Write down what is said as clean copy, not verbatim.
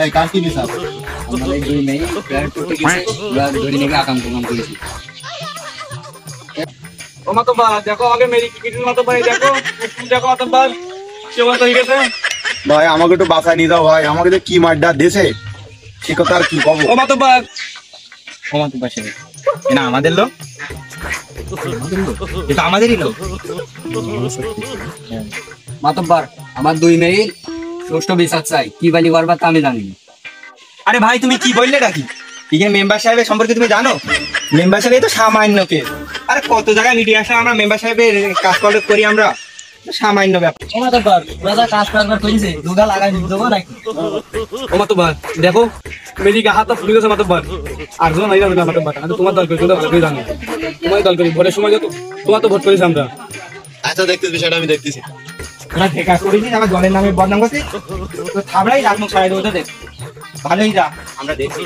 এই কার কি বিচার? আমরা এই দুই নেই প্লেয়ার টুটে গেছে, আমরা ধরে নিয়ে আকাম প্রমাণ করেছি। ও মাতব্বর দেখো আগে মেরি ক্রিকেটের মাতব্বর দেখো, দেখো মাতব্বর কেমন হয়ে গেছে। ভাই আমাকে একটু বাসায় নিয়ে যাও ভাই, আমাকে যে কি মারটা দিয়েছে সে কথা আর কি কব। ও মাতব্বর পাশে না আমাদের লোক, এটা আমাদেরই লোক। মাতব্বর আমার দুই মেয়ের সুষ্ঠু বিচার চাই, কি বালি করবার তা আমি জানি না। আরে ভাই তুমি কি বললে নাকি? এখানে মেম্বার সাহেবের সম্পর্কে তুমি জানো? মেম্বার সাহেব তো সামান্য কেস। আরে কত জায়গায় মিডিয়া আসলে আমরা মেম্বার সাহেবের কাজ করি আমরা, সামান্য ব্যাপার। ও মাতব্বর দাদা কাজ করবার কইছে দুগা লাগাই দেবো নাকি? ও মাতব্বর দেখো মেরি গা হাত ফুলে গেছে মাতব্বর, আর জন নাই যাবে না মাতব্বর, আমি তোমার দল করি, তোমরা ভালো করে জানো তোমার দল করি, ভোটের সময় যত তোমার তো ভোট করেছি আমরা। আচ্ছা দেখতেছি বিষয়টা, আমি দেখতেছি। তোরা ঠেকা করিস আমার দলের নামে বদনাম করছিস, তো থামড়াই রাখমুখ সারাই দেবো তোদের। ভালোই যা, আমরা দেখছি।